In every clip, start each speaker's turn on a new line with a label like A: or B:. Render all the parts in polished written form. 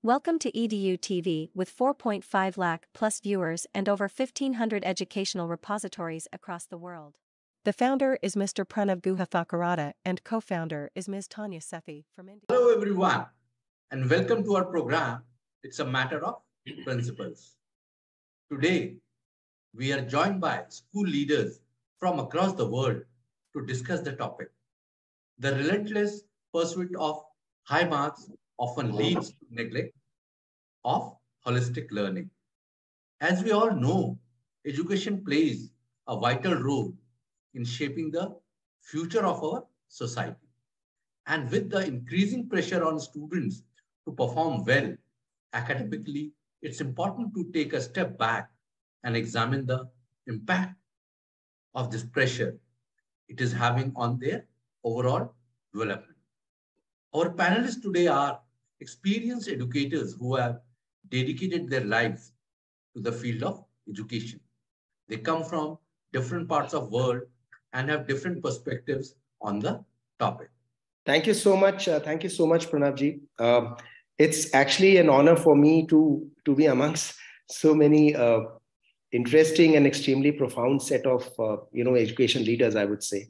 A: Welcome to EDU TV with 4.5 lakh plus viewers and over 1,500 educational repositories across the world. The founder is Mr. Pranav Guhathakarada and co-founder is Ms. Tanya Sefi from India.
B: Hello everyone and welcome to our program. It's a matter of principles. Today, we are joined by school leaders from across the world to discuss the topic. The relentless pursuit of high marks often leads to neglect of holistic learning. As we all know, education plays a vital role in shaping the future of our society. And with the increasing pressure on students to perform well academically, it's important to take a step back and examine the impact of this pressure it is having on their overall development. Our panelists today are experienced educators who have dedicated their lives to the field of education. They come from different parts of the world and have different perspectives on the topic.
C: Thank you so much. Thank you so much, Pranavji. It's actually an honor for me to be amongst so many interesting and extremely profound set of education leaders, I would say.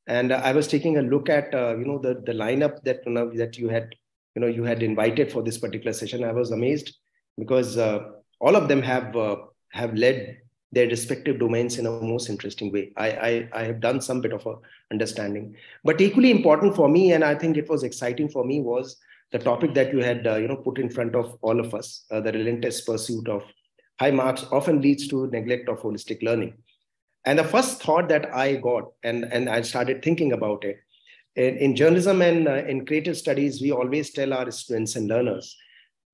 C: And I was taking a look at the lineup that Pranav, that you had invited for this particular session. I was amazed because all of them have led their respective domains in a most interesting way. I have done some bit of a understanding, but equally important for me, and I think it was exciting for me, was the topic that you had put in front of all of us. The relentless pursuit of high marks often leads to neglect of holistic learning. And the first thought that I got, and I started thinking about it, in journalism and in creative studies, we always tell our students and learners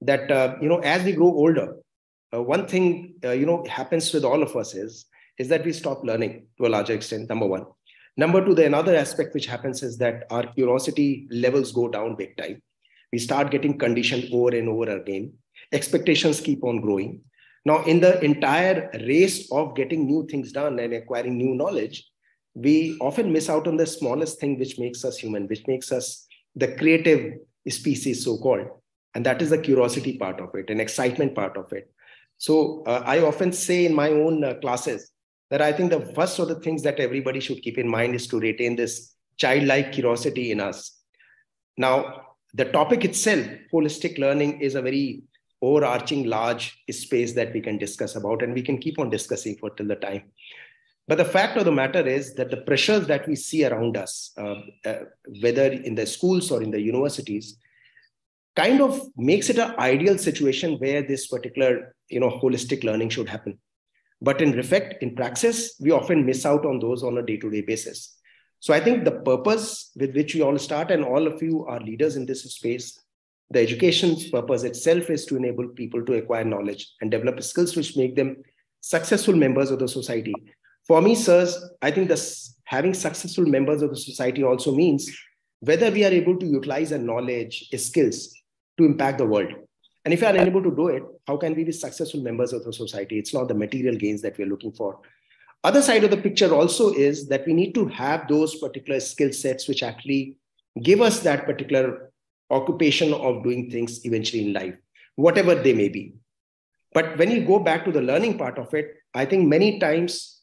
C: that as we grow older, one thing happens with all of us is that we stop learning to a larger extent, number one. Number two, the another aspect which happens is that our curiosity levels go down big time. We start getting conditioned over and over again. Expectations keep on growing. Now, in the entire race of getting new things done and acquiring new knowledge, we often miss out on the smallest thing which makes us human, which makes us the creative species, so-called. And that is the curiosity part of it, and excitement part of it. So I often say in my own classes that I think the first of the things that everybody should keep in mind is to retain this childlike curiosity in us. Now, the topic itself, holistic learning, is a very overarching large space that we can discuss about, and we can keep on discussing for till the time. But the fact of the matter is that the pressures that we see around us, whether in the schools or in the universities, kind of makes it an ideal situation where this particular holistic learning should happen. But in effect, in praxis, we often miss out on those on a day-to-day basis. So I think the purpose with which we all start, and all of you are leaders in this space, the education's purpose itself is to enable people to acquire knowledge and develop skills which make them successful members of the society. For me, sirs, I think this having successful members of the society also means whether we are able to utilize our knowledge, skills to impact the world. And if we are unable to do it, how can we be successful members of the society? It's not the material gains that we're looking for. Other side of the picture also is that we need to have those particular skill sets which actually give us that particular occupation of doing things eventually in life, whatever they may be. But when you go back to the learning part of it, I think many times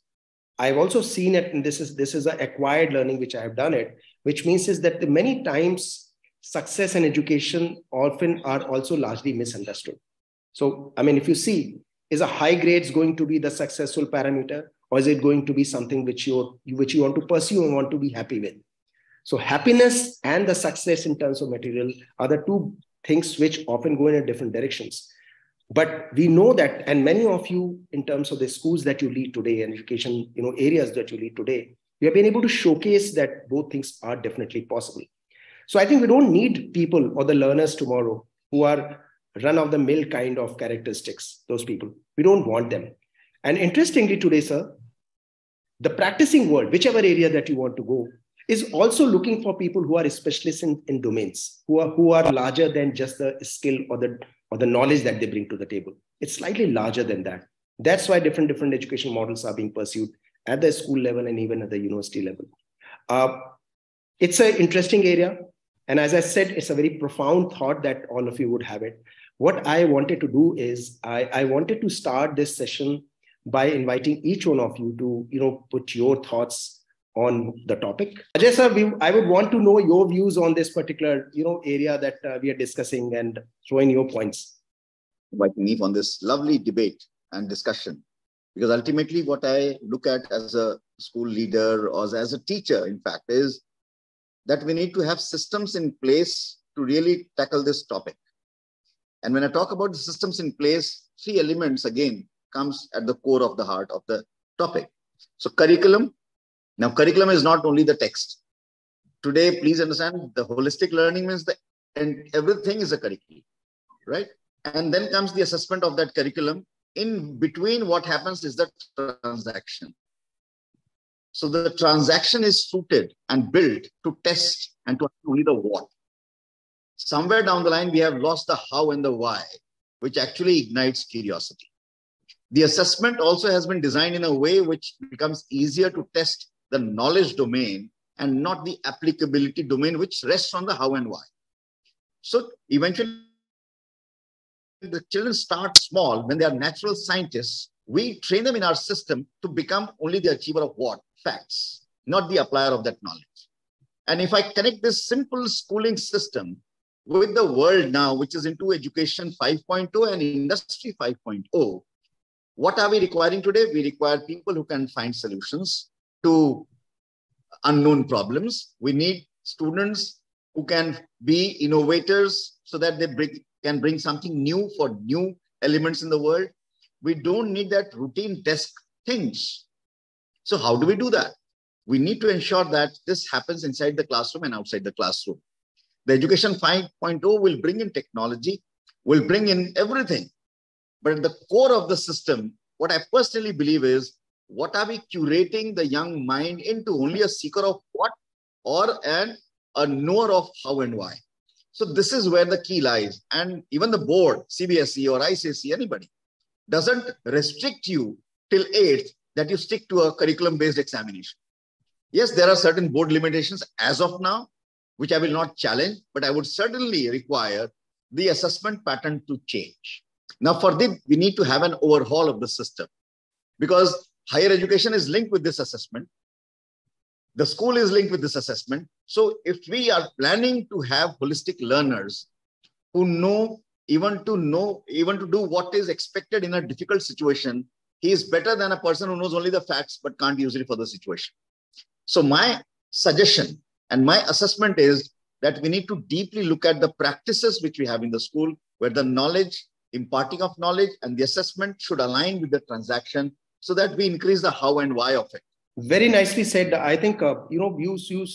C: I've also seen it, and this is an acquired learning which I have done it, which means is that many times success and education often are also largely misunderstood. So, I mean, if you see, is a high grades going to be the successful parameter, or is it going to be something which you want to pursue and want to be happy with? So happiness and the success in terms of material are the two things which often go in different directions. But we know that, and many of you in terms of the schools that you lead today and education areas that you lead today, you have been able to showcase that both things are definitely possible. So I think we don't need people or the learners tomorrow who are run-of-the-mill kind of characteristics, those people. We don't want them. And interestingly today, sir, the practicing world, whichever area that you want to go, is also looking for people who are specialists in domains, who are larger than just the skill or the knowledge that they bring to the table. It's slightly larger than that. That's why different education models are being pursued at the school level and even at the university level. It's an interesting area. And as I said, it's a very profound thought that all of you would have it. What I wanted to do is I wanted to start this session by inviting each one of you to, put your thoughts on the topic. Ajay sir, I would want to know your views on this particular, area that we are discussing and throwing your points.
D: Inviting me on this lovely debate and discussion, because ultimately what I look at as a school leader or as a teacher, in fact, is that we need to have systems in place to really tackle this topic. And when I talk about the systems in place, 3 elements again comes at the core of the heart of the topic. So curriculum. Now, curriculum is not only the text. Today, please understand, the holistic learning means that and everything is a curriculum, right? And then comes the assessment of that curriculum. In between, what happens is the transaction. So the transaction is suited and built to test and to only the what. Somewhere down the line, we have lost the how and the why, which actually ignites curiosity. The assessment also has been designed in a way which becomes easier to test the knowledge domain and not the applicability domain, which rests on the how and why. So eventually, the children start small. When they are natural scientists, we train them in our system to become only the achiever of what? Facts, not the applier of that knowledge. And if I connect this simple schooling system with the world now, which is into education 5.0 and industry 5.0, what are we requiring today? We require people who can find solutions to unknown problems. We need students who can be innovators so that they can bring something new for new elements in the world. We don't need that routine desk things. So how do we do that? We need to ensure that this happens inside the classroom and outside the classroom. The education 5.0 will bring in technology, will bring in everything. But at the core of the system, what I personally believe is, what are we curating the young mind into? Only a seeker of what or a knower of how and why. So this is where the key lies. And even the board, CBSE or ICSE, anybody, doesn't restrict you till 8th that you stick to a curriculum-based examination. Yes, there are certain board limitations as of now, which I will not challenge, but I would certainly require the assessment pattern to change. Now, for this, we need to have an overhaul of the system, because higher education is linked with this assessment. The school is linked with this assessment. So if we are planning to have holistic learners who know, even to do what is expected in a difficult situation, he is better than a person who knows only the facts but can't use it for the situation. So my suggestion and my assessment is that we need to deeply look at the practices which we have in the school, where the knowledge, imparting of knowledge and the assessment should align with the transaction so that we increase the how and why of it.
C: Very nicely said. I think, you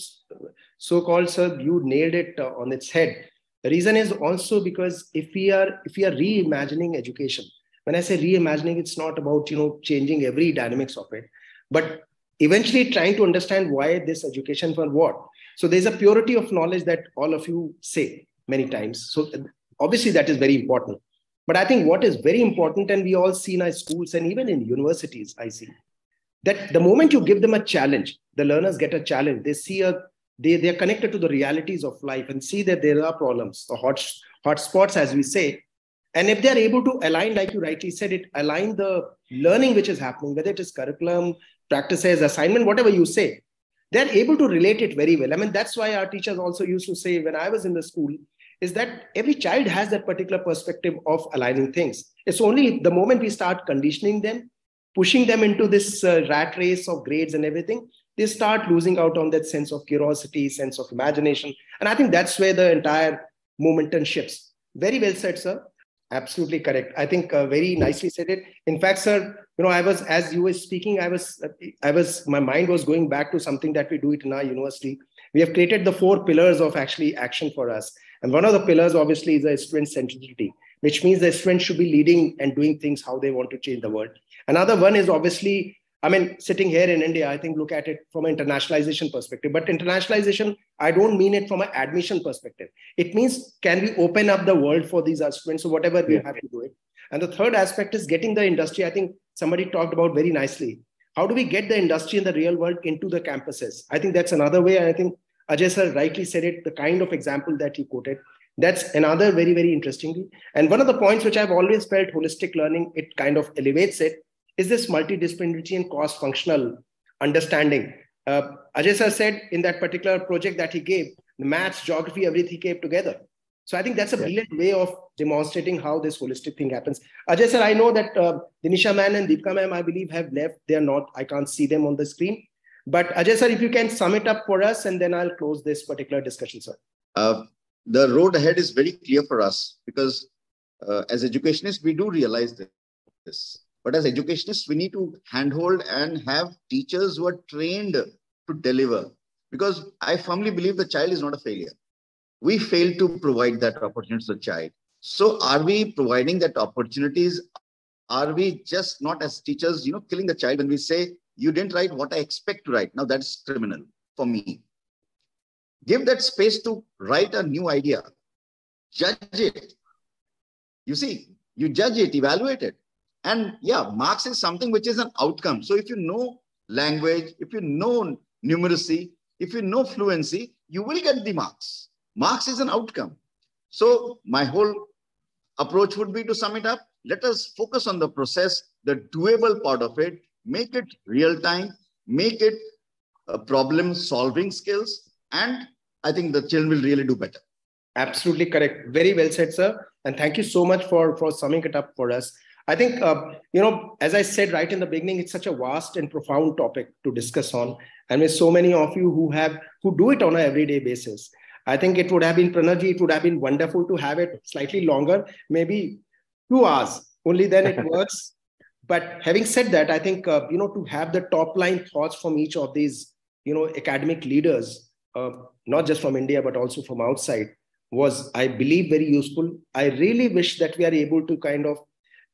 C: so-called, sir, you nailed it on its head. The reason is also because if we are reimagining education, when I say reimagining, it's not about, changing every dynamics of it, but eventually trying to understand why this education for what. So there's a purity of knowledge that all of you say many times. So obviously that is very important. But I think what is very important, and we all see in our schools and even in universities, I see, that the moment you give them a challenge, the learners get a challenge. They see they are connected to the realities of life and see that there are problems, the hot spots, as we say. And if they're able to align, like you rightly said, align the learning which is happening, whether it is curriculum, practices, assignment, whatever you say, they're able to relate it very well. I mean, that's why our teachers also used to say when I was in the school, is that every child has that particular perspective of aligning things. It's only the moment we start conditioning them, pushing them into this rat race of grades and everything, they start losing out on that sense of curiosity, sense of imagination. And I think that's where the entire momentum shifts. Very well said, sir. Absolutely correct. I think very nicely said it. In fact, sir, I was, as you were speaking, my mind was going back to something that we do it in our university. We have created the 4 pillars of actually action for us. And one of the pillars obviously is the student centricity, which means the student should be leading and doing things how they want to change the world. Another one is obviously, sitting here in India, I think look at it from an internationalization perspective. But internationalization, I don't mean it from an admission perspective. It means, can we open up the world for these students? So whatever we have to do it. And the third aspect is getting the industry. I think somebody talked about very nicely. How do we get the industry in the real world into the campuses? I think that's another way. And I think Ajay sir rightly said it, the kind of example that you quoted. That's another very, very interestingly. And one of the points which I've always felt holistic learning, it kind of elevates it, is this multidisciplinarity and cross-functional understanding. Ajay sir said in that particular project that he gave, the maths, geography, everything came together. So I think that's a brilliant way of demonstrating how this holistic thing happens. Ajay sir, I know that Dinisha ma'am and Deepika ma'am, I believe, have left. They're not, I can't see them on the screen. But Ajay sir, if you can sum it up for us, and then I'll close this particular discussion, sir.
D: The road ahead is very clear for us because as educationists, we do realize this. But as educationists, we need to handhold and have teachers who are trained to deliver. Because I firmly believe the child is not a failure. We fail to provide that opportunity to the child. So are we providing that opportunities? Are we just not as teachers, killing the child when we say, you didn't write what I expect to write? Now that's criminal for me. Give that space to write a new idea. Judge it. You see, you judge it, evaluate it. And yeah, marks is something which is an outcome. So if you know language, if you know numeracy, if you know fluency, you will get the marks. Marks is an outcome. So my whole approach would be to sum it up. Let us focus on the process, the doable part of it, make it real time, make it problem solving skills. And I think the children will really do better.
C: Absolutely correct. Very well said, sir. And thank you so much for summing it up for us. I think, as I said right in the beginning, it's such a vast and profound topic to discuss on. And with so many of you who do it on an everyday basis, I think it would have been, Pranavji, it would have been wonderful to have it slightly longer, maybe 2 hours, only then it works. But having said that, I think, to have the top line thoughts from each of these, academic leaders, not just from India, but also from outside, was, I believe, very useful. I really wish that we are able to kind of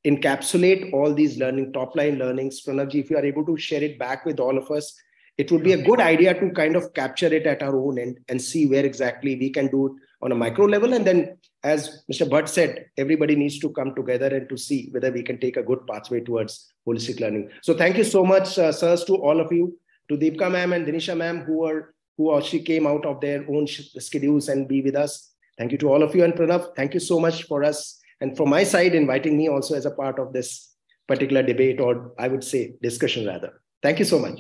C: encapsulate all these top line learnings. Pranavji, if you are able to share it back with all of us, it would be a good idea to kind of capture it at our own end and see where exactly we can do it on a micro level. And then, as Mr. Bhatt said, everybody needs to come together and to see whether we can take a good pathway towards holistic learning. So thank you so much, sirs, to all of you, to Deepika ma'am and Dinisha ma'am, who actually came out of their own schedules and be with us. Thank you to all of you. And Pranav, thank you so much for us. And from my side, inviting me also as a part of this particular debate, or I would say discussion rather. Thank you so much.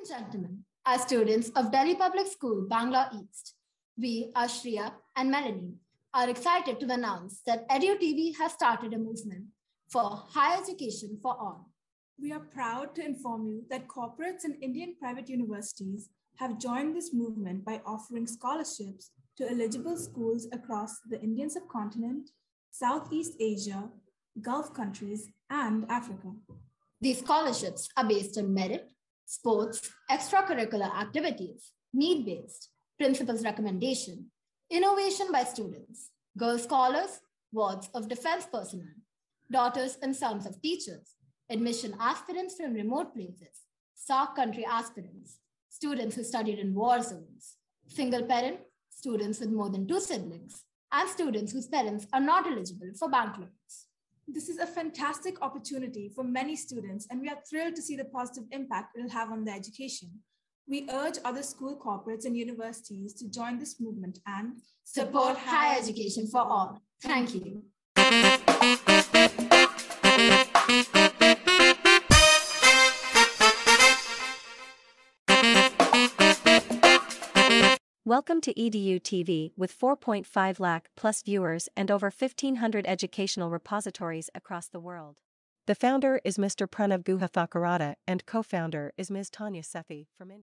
E: Gentlemen, as students of Delhi Public School, Bangla East, we, Ashriya and Melanie, are excited to announce that EDU TV has started a movement for higher education for all.
F: We are proud to inform you that corporates and Indian private universities have joined this movement by offering scholarships to eligible schools across the Indian subcontinent, Southeast Asia, Gulf countries, and Africa.
E: These scholarships are based on merit, sports, extracurricular activities, need-based, principal's recommendation, innovation by students, girl scholars, wards of defense personnel, daughters and sons of teachers, admission aspirants from remote places, SAARC country aspirants, students who studied in war zones, single parent, students with more than 2 siblings, and students whose parents are not eligible for bank loans.
F: This is a fantastic opportunity for many students, and we are thrilled to see the positive impact it will have on their education. We urge other school corporates and universities to join this movement and
E: support higher education for all. Thank you.
A: Welcome to EDU TV with 4.5 lakh plus viewers and over 1,500 educational repositories across the world. The founder is Mr. Pranav Guhathakurata and co-founder is Ms. Tanya Sethi from India.